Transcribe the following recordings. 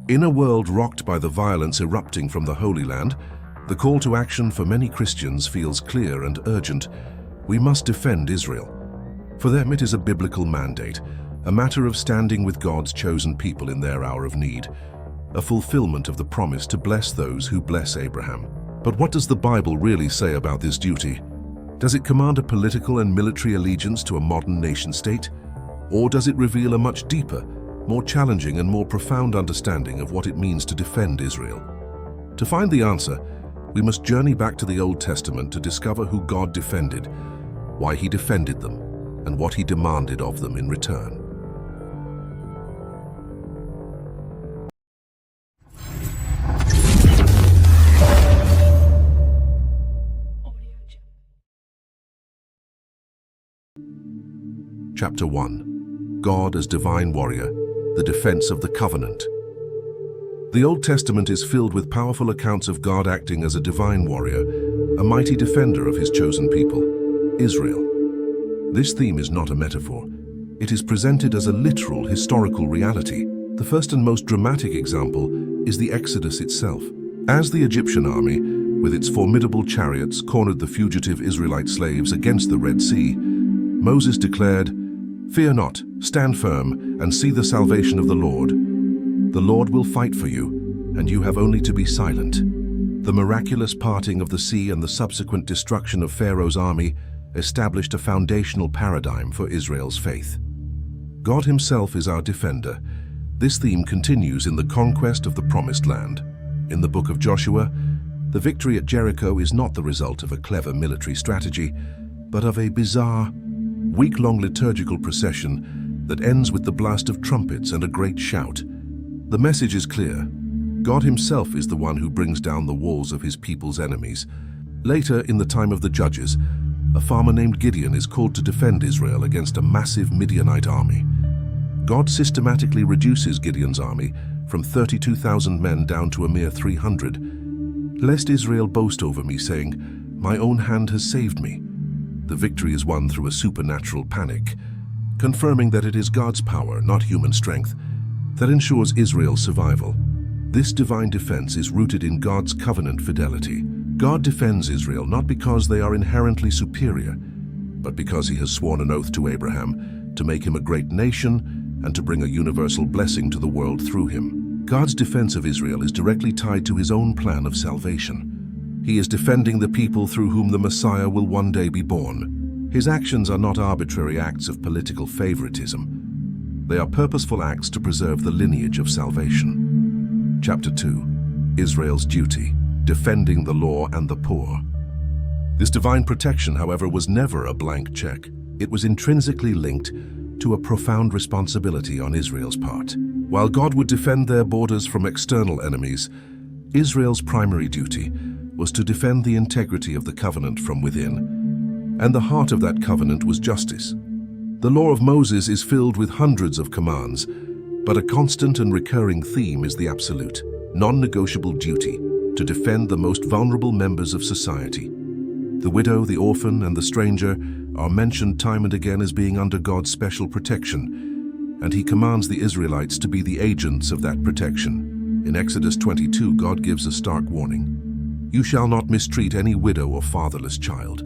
In a world rocked by the violence erupting from the Holy Land, the call to action for many Christians feels clear and urgent. We must defend Israel. For them it is a biblical mandate, a matter of standing with God's chosen people in their hour of need, a fulfillment of the promise to bless those who bless Abraham. But what does the Bible really say about this duty? Does it command a political and military allegiance to a modern nation-state? Or does it reveal a much deeper, more challenging and more profound understanding of what it means to defend Israel? To find the answer, we must journey back to the Old Testament to discover who God defended, why He defended them, and what He demanded of them in return. Chapter 1. God as Divine Warrior, the Defense of the Covenant. The Old Testament is filled with powerful accounts of God acting as a divine warrior, a mighty defender of His chosen people, Israel. This theme is not a metaphor. It is presented as a literal historical reality. The first and most dramatic example is the Exodus itself. As the Egyptian army, with its formidable chariots, cornered the fugitive Israelite slaves against the Red Sea, Moses declared, "Fear not, stand firm, and see the salvation of the Lord. The Lord will fight for you, and you have only to be silent." The miraculous parting of the sea and the subsequent destruction of Pharaoh's army established a foundational paradigm for Israel's faith. God Himself is our defender. This theme continues in the conquest of the Promised Land. In the book of Joshua, the victory at Jericho is not the result of a clever military strategy, but of a bizarre, week-long liturgical procession that ends with the blast of trumpets and a great shout. The message is clear. God Himself is the one who brings down the walls of His people's enemies. Later, in the time of the Judges, a farmer named Gideon is called to defend Israel against a massive Midianite army. God systematically reduces Gideon's army from 32,000 men down to a mere 300. "Lest Israel boast over me, saying, 'My own hand has saved me.'" The victory is won through a supernatural panic, confirming that it is God's power, not human strength, that ensures Israel's survival. This divine defense is rooted in God's covenant fidelity. God defends Israel not because they are inherently superior, but because He has sworn an oath to Abraham to make him a great nation and to bring a universal blessing to the world through him. God's defense of Israel is directly tied to His own plan of salvation. He is defending the people through whom the Messiah will one day be born. His actions are not arbitrary acts of political favoritism. They are purposeful acts to preserve the lineage of salvation. Chapter 2. Israel's duty, defending the law and the poor. This divine protection, however, was never a blank check. It was intrinsically linked to a profound responsibility on Israel's part. While God would defend their borders from external enemies, Israel's primary duty was to defend the integrity of the covenant from within. And the heart of that covenant was justice. The law of Moses is filled with hundreds of commands, but a constant and recurring theme is the absolute, non-negotiable duty to defend the most vulnerable members of society. The widow, the orphan, and the stranger are mentioned time and again as being under God's special protection, and He commands the Israelites to be the agents of that protection. In Exodus 22, God gives a stark warning. "You shall not mistreat any widow or fatherless child.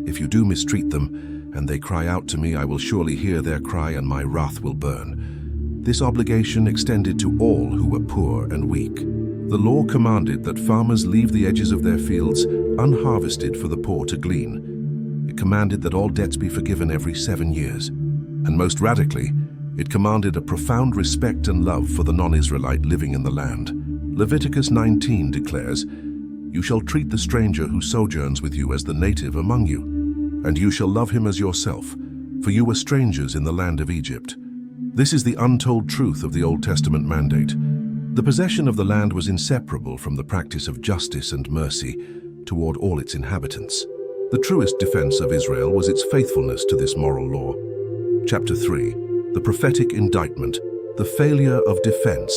If you do mistreat them, and they cry out to me, I will surely hear their cry, and my wrath will burn." This obligation extended to all who were poor and weak. The law commanded that farmers leave the edges of their fields unharvested for the poor to glean. It commanded that all debts be forgiven every 7 years. And most radically, it commanded a profound respect and love for the non-Israelite living in the land. Leviticus 19 declares, "You shall treat the stranger who sojourns with you as the native among you, and you shall love him as yourself, for you were strangers in the land of Egypt." This is the untold truth of the Old Testament mandate. The possession of the land was inseparable from the practice of justice and mercy toward all its inhabitants. The truest defense of Israel was its faithfulness to this moral law. Chapter 3. The prophetic indictment, the failure of defense.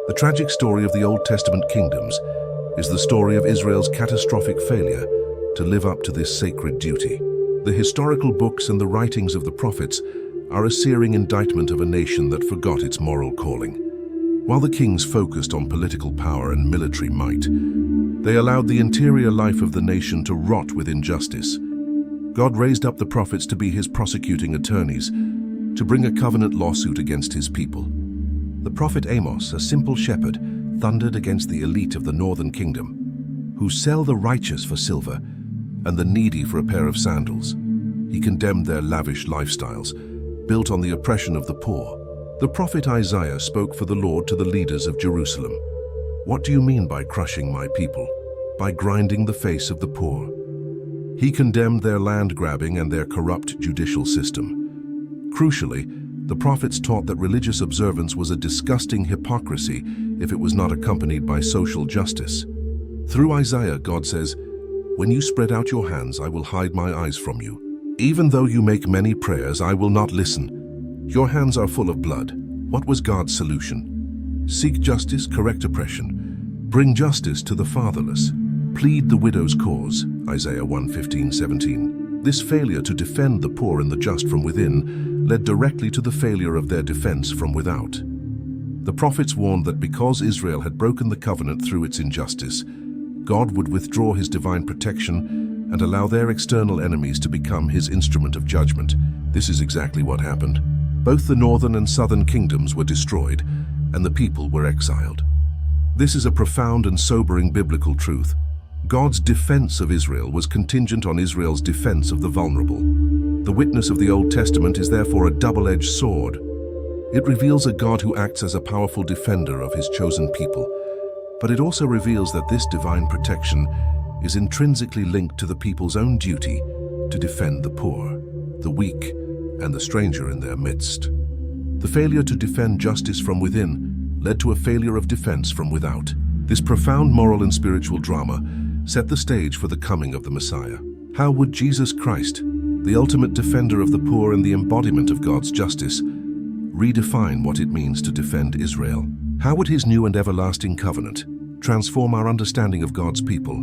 The tragic story of the Old Testament kingdoms is the story of Israel's catastrophic failure to live up to this sacred duty. The historical books and the writings of the prophets are a searing indictment of a nation that forgot its moral calling. While the kings focused on political power and military might, they allowed the interior life of the nation to rot with injustice. God raised up the prophets to be his prosecuting attorneys, to bring a covenant lawsuit against his people. The prophet Amos, a simple shepherd, thundered against the elite of the northern kingdom, who sell the righteous for silver and the needy for a pair of sandals. He condemned their lavish lifestyles, built on the oppression of the poor. The prophet Isaiah spoke for the Lord to the leaders of Jerusalem. What do you mean by crushing my people? By grinding the face of the poor. He condemned their land grabbing and their corrupt judicial system. Crucially, the prophets taught that religious observance was a disgusting hypocrisy if it was not accompanied by social justice. Through Isaiah, God says, "When you spread out your hands, I will hide my eyes from you. Even though you make many prayers, I will not listen. Your hands are full of blood." What was God's solution? Seek justice, correct oppression. Bring justice to the fatherless. Plead the widow's cause, Isaiah 1:15-17. This failure to defend the poor and the just from within led directly to the failure of their defense from without. The prophets warned that because Israel had broken the covenant through its injustice, God would withdraw his divine protection and allow their external enemies to become his instrument of judgment. This is exactly what happened. Both the northern and southern kingdoms were destroyed, and the people were exiled. This is a profound and sobering biblical truth. God's defense of Israel was contingent on Israel's defense of the vulnerable. The witness of the Old Testament is therefore a double-edged sword. It reveals a God who acts as a powerful defender of his chosen people, but it also reveals that this divine protection is intrinsically linked to the people's own duty to defend the poor, the weak, and the stranger in their midst. The failure to defend justice from within led to a failure of defense from without. This profound moral and spiritual drama set the stage for the coming of the Messiah. How would Jesus Christ, the ultimate defender of the poor and the embodiment of God's justice, redefine what it means to defend Israel? How would his new and everlasting covenant transform our understanding of God's people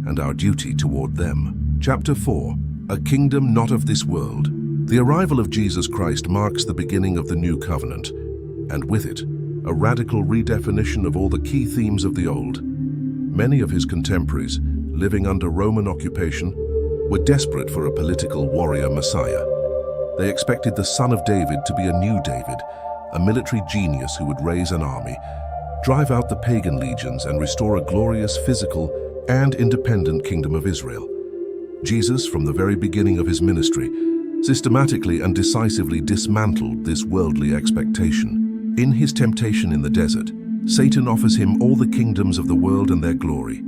and our duty toward them? Chapter 4. A kingdom not of this world. The arrival of Jesus Christ marks the beginning of the new covenant, and with it, a radical redefinition of all the key themes of the old. Many of his contemporaries, living under Roman occupation, were desperate for a political warrior Messiah. They expected the son of David to be a new David, a military genius who would raise an army, drive out the pagan legions, and restore a glorious physical and independent kingdom of Israel. Jesus, from the very beginning of his ministry, systematically and decisively dismantled this worldly expectation. In his temptation in the desert, Satan offers him all the kingdoms of the world and their glory,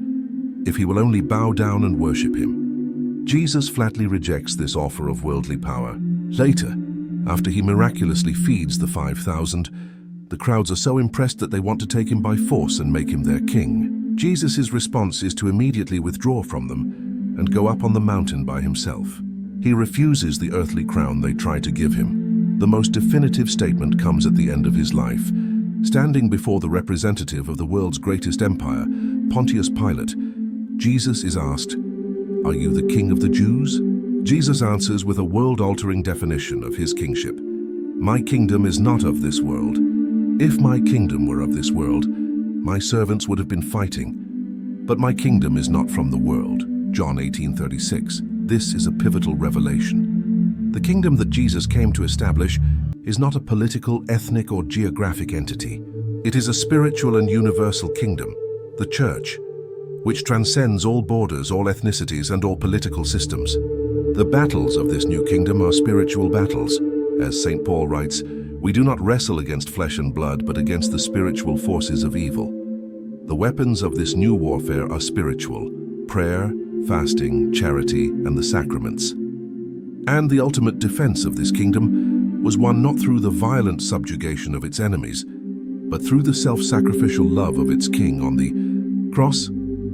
if he will only bow down and worship him. Jesus flatly rejects this offer of worldly power. Later, after he miraculously feeds the 5,000, the crowds are so impressed that they want to take him by force and make him their king. Jesus' response is to immediately withdraw from them and go up on the mountain by himself. He refuses the earthly crown they try to give him. The most definitive statement comes at the end of his life. Standing before the representative of the world's greatest empire, Pontius Pilate, Jesus is asked, "Are you the king of the Jews?" Jesus answers with a world-altering definition of his kingship. "My kingdom is not of this world. If my kingdom were of this world, my servants would have been fighting. But my kingdom is not from the world." John 18:36. This is a pivotal revelation. The kingdom that Jesus came to establish is not a political, ethnic, or geographic entity. It is a spiritual and universal kingdom, the church, which transcends all borders, all ethnicities, and all political systems. The battles of this new kingdom are spiritual battles. As St. Paul writes, "We do not wrestle against flesh and blood, but against the spiritual forces of evil." The weapons of this new warfare are spiritual: prayer, fasting, charity, and the sacraments. And the ultimate defense of this kingdom was won not through the violent subjugation of its enemies, but through the self-sacrificial love of its king on the cross.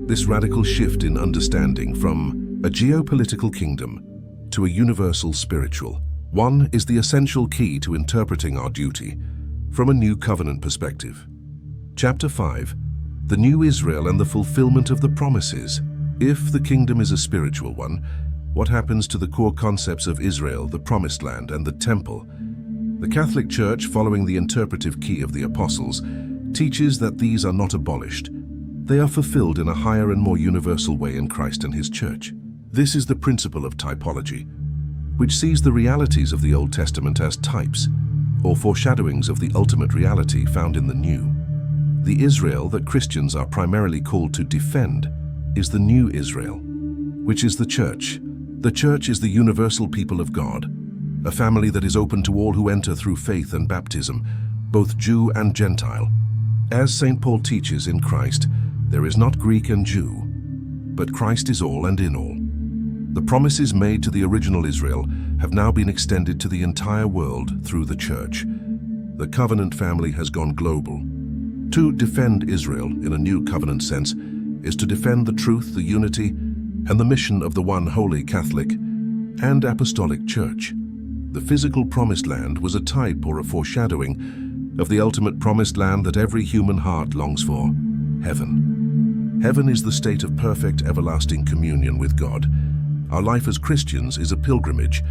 This radical shift in understanding from a geopolitical kingdom to a universal spiritual one is the essential key to interpreting our duty from a new covenant perspective. Chapter 5. The New Israel and the Fulfillment of the Promises. If the kingdom is a spiritual one, what happens to the core concepts of Israel, the Promised Land, and the Temple? The Catholic Church, following the interpretive key of the Apostles, teaches that these are not abolished. They are fulfilled in a higher and more universal way in Christ and his church. This is the principle of typology, which sees the realities of the Old Testament as types, or foreshadowings of the ultimate reality found in the New. The Israel that Christians are primarily called to defend is the new Israel, which is the church. The church is the universal people of God, a family that is open to all who enter through faith and baptism, both Jew and Gentile. As St. Paul teaches in Christ, there is not Greek and Jew, but Christ is all and in all. The promises made to the original Israel have now been extended to the entire world through the church. The covenant family has gone global. To defend Israel in a new covenant sense is to defend the truth, the unity, and the mission of the one holy Catholic and Apostolic Church. The physical promised land was a type or a foreshadowing of the ultimate promised land that every human heart longs for, heaven. Heaven is the state of perfect, everlasting communion with God. Our life as Christians is a pilgrimage,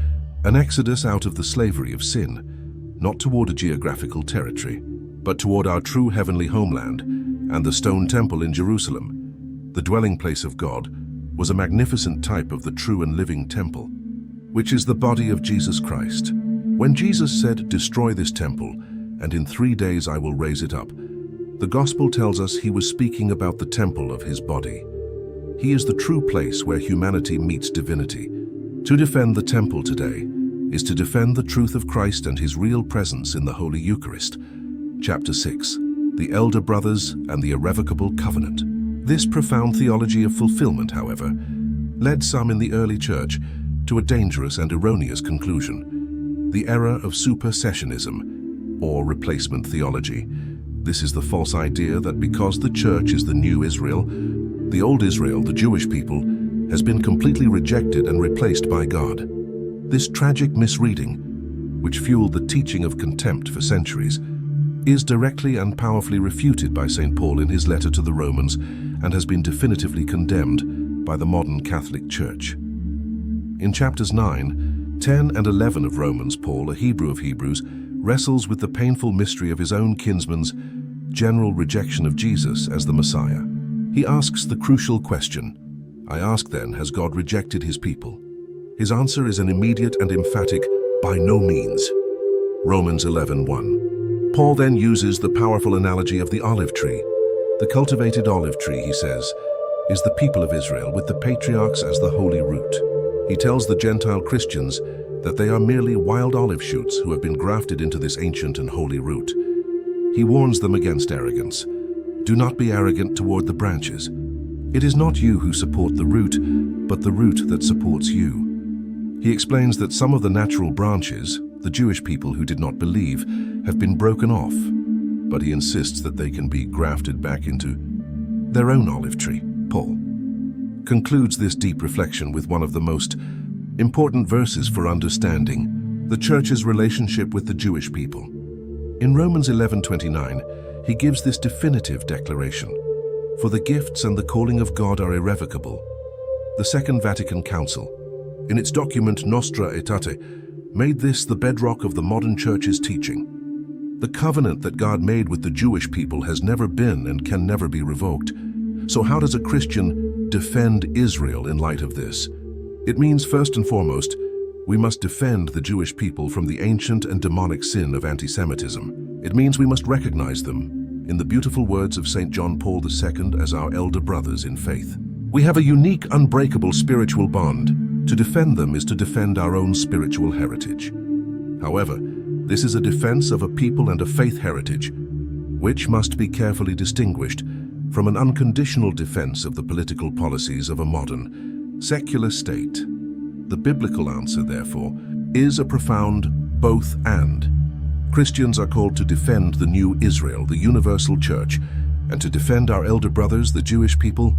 an exodus out of the slavery of sin, not toward a geographical territory, but toward our true heavenly homeland and the stone temple in Jerusalem. The dwelling place of God was a magnificent type of the true and living temple, which is the body of Jesus Christ. When Jesus said, "Destroy this temple, and in 3 days I will raise it up," the gospel tells us he was speaking about the temple of his body. He is the true place where humanity meets divinity. To defend the temple today is to defend the truth of Christ and his real presence in the Holy Eucharist. Chapter 6, the Elder Brothers and the Irrevocable Covenant. This profound theology of fulfillment, however, led some in the early church to a dangerous and erroneous conclusion: the error of supersessionism, or replacement theology. This is the false idea that because the church is the new Israel, the old Israel, the Jewish people, has been completely rejected and replaced by God. This tragic misreading, which fueled the teaching of contempt for centuries, is directly and powerfully refuted by St. Paul in his letter to the Romans and has been definitively condemned by the modern Catholic Church. In chapters 9, 10, and 11 of Romans, Paul, a Hebrew of Hebrews, wrestles with the painful mystery of his own kinsman's general rejection of Jesus as the Messiah. He asks the crucial question, "I ask then, has God rejected his people?" His answer is an immediate and emphatic, "By no means." Romans 11:1. Paul then uses the powerful analogy of the olive tree. The cultivated olive tree, he says, is the people of Israel with the patriarchs as the holy root. He tells the Gentile Christians that they are merely wild olive shoots who have been grafted into this ancient and holy root. He warns them against arrogance. Do not be arrogant toward the branches. It is not you who support the root, but the root that supports you. He explains that some of the natural branches, the Jewish people who did not believe, have been broken off, but he insists that they can be grafted back into their own olive tree. Paul concludes this deep reflection with one of the most important verses for understanding the church's relationship with the Jewish people. In Romans 11:29, he gives this definitive declaration: "For the gifts and the calling of God are irrevocable." The Second Vatican Council, in its document Nostra Aetate, made this the bedrock of the modern church's teaching. The covenant that God made with the Jewish people has never been and can never be revoked. So how does a Christian defend Israel in light of this? It means, first and foremost, we must defend the Jewish people from the ancient and demonic sin of anti-Semitism. It means we must recognize them, in the beautiful words of St. John Paul II, as our elder brothers in faith. We have a unique, unbreakable spiritual bond. To defend them is to defend our own spiritual heritage. However, this is a defense of a people and a faith heritage, which must be carefully distinguished from an unconditional defense of the political policies of a modern, secular state. The biblical answer, therefore, is a profound both and. Christians are called to defend the new Israel, the universal church, and to defend our elder brothers, the Jewish people,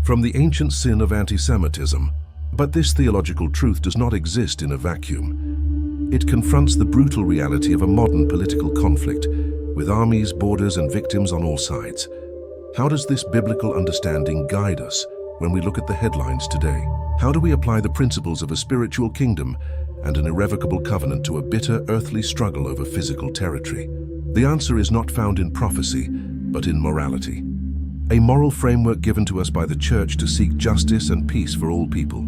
from the ancient sin of anti-Semitism. But this theological truth does not exist in a vacuum. It confronts the brutal reality of a modern political conflict, with armies, borders, and victims on all sides. How does this biblical understanding guide us when we look at the headlines today? How do we apply the principles of a spiritual kingdom and an irrevocable covenant to a bitter earthly struggle over physical territory? The answer is not found in prophecy, but in morality. A moral framework given to us by the Church to seek justice and peace for all people.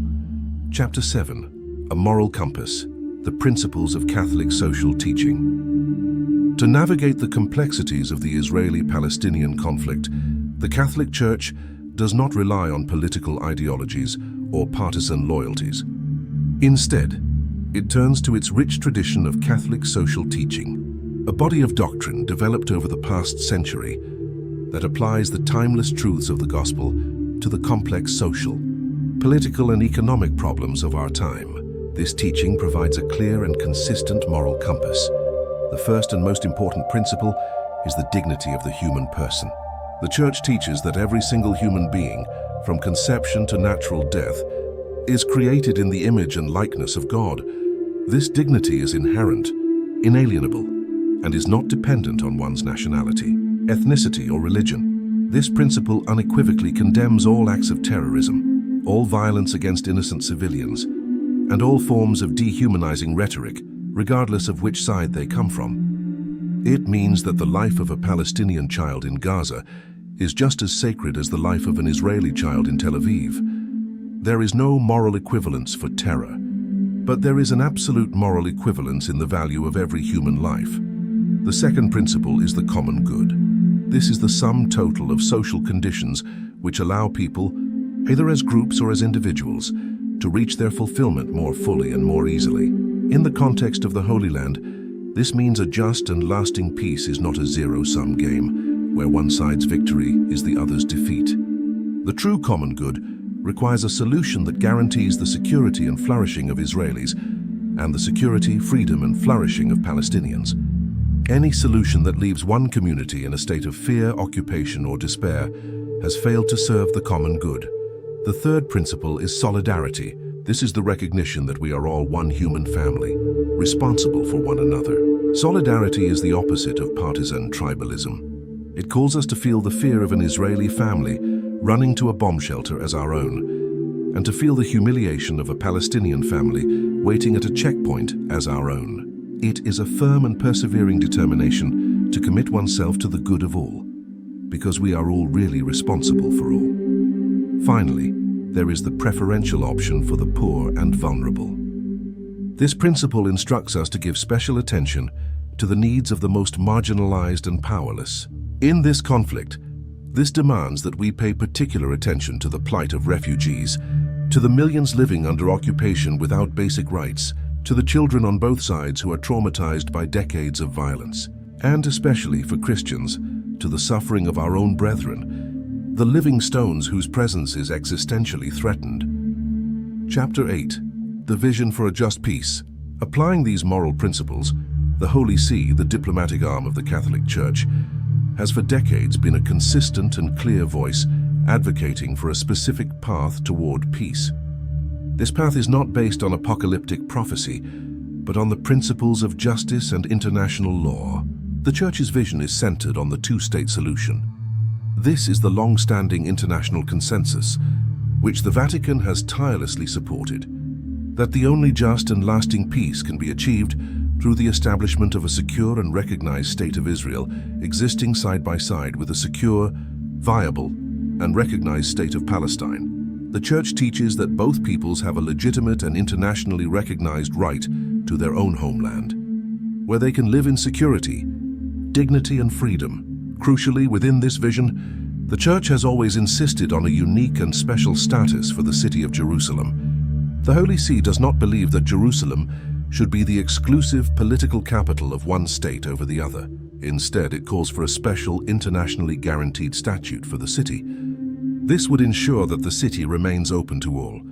Chapter 7. A Moral Compass. The Principles of Catholic Social Teaching. To navigate the complexities of the Israeli-Palestinian conflict, the Catholic Church does not rely on political ideologies or partisan loyalties. Instead, it turns to its rich tradition of Catholic social teaching, a body of doctrine developed over the past century that applies the timeless truths of the gospel to the complex social, political, and economic problems of our time. This teaching provides a clear and consistent moral compass. The first and most important principle is the dignity of the human person. The Church teaches that every single human being, from conception to natural death, is created in the image and likeness of God. This dignity is inherent, inalienable, and is not dependent on one's nationality, ethnicity, or religion. This principle unequivocally condemns all acts of terrorism, all violence against innocent civilians, and all forms of dehumanizing rhetoric, regardless of which side they come from. It means that the life of a Palestinian child in Gaza is just as sacred as the life of an Israeli child in Tel Aviv. There is no moral equivalence for terror, but there is an absolute moral equivalence in the value of every human life. The second principle is the common good. This is the sum total of social conditions which allow people, either as groups or as individuals, to reach their fulfillment more fully and more easily. In the context of the Holy Land, this means a just and lasting peace is not a zero-sum game, where one side's victory is the other's defeat. The true common good requires a solution that guarantees the security and flourishing of Israelis and the security, freedom, and flourishing of Palestinians. Any solution that leaves one community in a state of fear, occupation, or despair has failed to serve the common good. The third principle is solidarity. This is the recognition that we are all one human family, responsible for one another. Solidarity is the opposite of partisan tribalism. It calls us to feel the fear of an Israeli family running to a bomb shelter as our own, and to feel the humiliation of a Palestinian family waiting at a checkpoint as our own. It is a firm and persevering determination to commit oneself to the good of all, because we are all really responsible for all. Finally, there is the preferential option for the poor and vulnerable. This principle instructs us to give special attention to the needs of the most marginalized and powerless. In this conflict, this demands that we pay particular attention to the plight of refugees, to the millions living under occupation without basic rights, to the children on both sides who are traumatized by decades of violence, and especially for Christians, to the suffering of our own brethren, the living stones whose presence is existentially threatened. Chapter 8. The Vision for a Just Peace. Applying these moral principles, the Holy See, the diplomatic arm of the Catholic Church, has for decades been a consistent and clear voice advocating for a specific path toward peace. This path is not based on apocalyptic prophecy, but on the principles of justice and international law. The Church's vision is centered on the two-state solution. This is the long-standing international consensus, which the Vatican has tirelessly supported, that the only just and lasting peace can be achieved through the establishment of a secure and recognized state of Israel, existing side by side with a secure, viable, and recognized state of Palestine. The Church teaches that both peoples have a legitimate and internationally recognized right to their own homeland, where they can live in security, dignity, and freedom. Crucially, within this vision, the Church has always insisted on a unique and special status for the city of Jerusalem. The Holy See does not believe that Jerusalem should be the exclusive political capital of one state over the other. Instead, it calls for a special, internationally guaranteed statute for the city. This would ensure that the city remains open to all,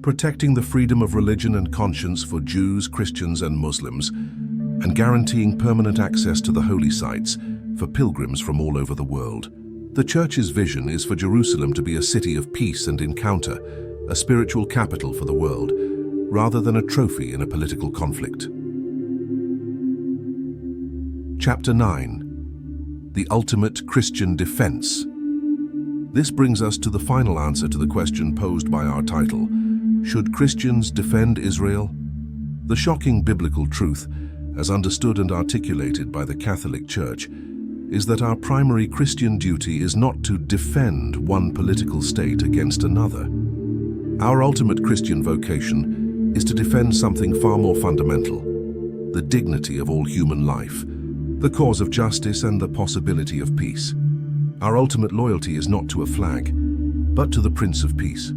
protecting the freedom of religion and conscience for Jews, Christians, and Muslims, and guaranteeing permanent access to the holy sites for pilgrims from all over the world. The Church's vision is for Jerusalem to be a city of peace and encounter, a spiritual capital for the world, rather than a trophy in a political conflict. Chapter 9. The Ultimate Christian Defense. This brings us to the final answer to the question posed by our title: should Christians defend Israel? The shocking biblical truth, as understood and articulated by the Catholic Church, is that our primary Christian duty is not to defend one political state against another. Our ultimate Christian vocation is to defend something far more fundamental: the dignity of all human life, the cause of justice, and the possibility of peace. Our ultimate loyalty is not to a flag, but to the Prince of Peace.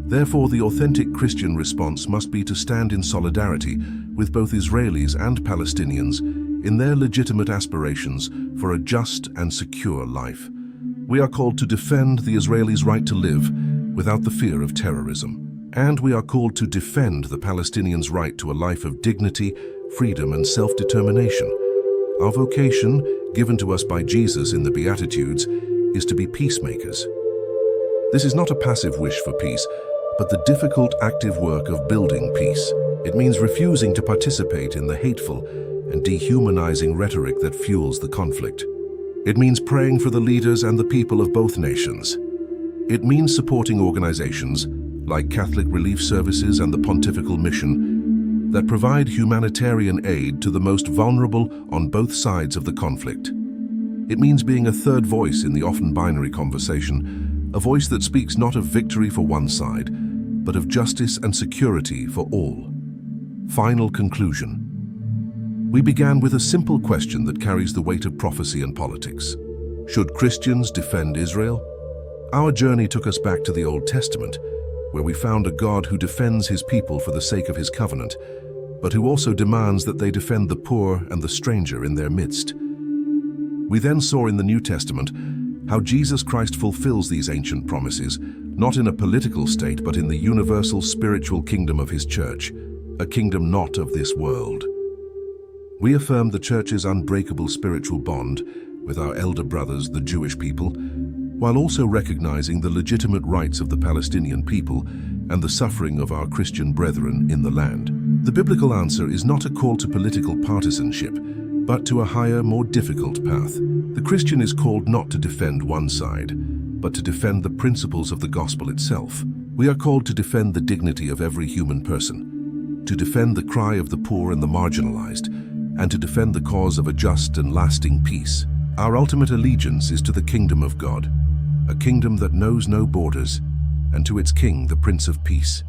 Therefore, the authentic Christian response must be to stand in solidarity with both Israelis and Palestinians in their legitimate aspirations for a just and secure life. We are called to defend the Israelis' right to live without the fear of terrorism. And we are called to defend the Palestinians' right to a life of dignity, freedom, and self-determination. Our vocation, given to us by Jesus in the Beatitudes, is to be peacemakers. This is not a passive wish for peace, but the difficult, active work of building peace. It means refusing to participate in the hateful and dehumanizing rhetoric that fuels the conflict. It means praying for the leaders and the people of both nations. It means supporting organizations like Catholic Relief Services and the Pontifical Mission that provide humanitarian aid to the most vulnerable on both sides of the conflict. It means being a third voice in the often binary conversation, a voice that speaks not of victory for one side, but of justice and security for all. Final conclusion. We began with a simple question that carries the weight of prophecy and politics. Should Christians defend Israel? Our journey took us back to the Old Testament, where we found a God who defends his people for the sake of his covenant, but who also demands that they defend the poor and the stranger in their midst. We then saw in the New Testament how Jesus Christ fulfills these ancient promises, not in a political state, but in the universal spiritual kingdom of his church, a kingdom not of this world. We affirmed the church's unbreakable spiritual bond with our elder brothers, the Jewish people, while also recognizing the legitimate rights of the Palestinian people and the suffering of our Christian brethren in the land. The biblical answer is not a call to political partisanship, but to a higher, more difficult path. The Christian is called not to defend one side, but to defend the principles of the gospel itself. We are called to defend the dignity of every human person, to defend the cry of the poor and the marginalized, and to defend the cause of a just and lasting peace. Our ultimate allegiance is to the kingdom of God, a kingdom that knows no borders, and to its king, the Prince of Peace.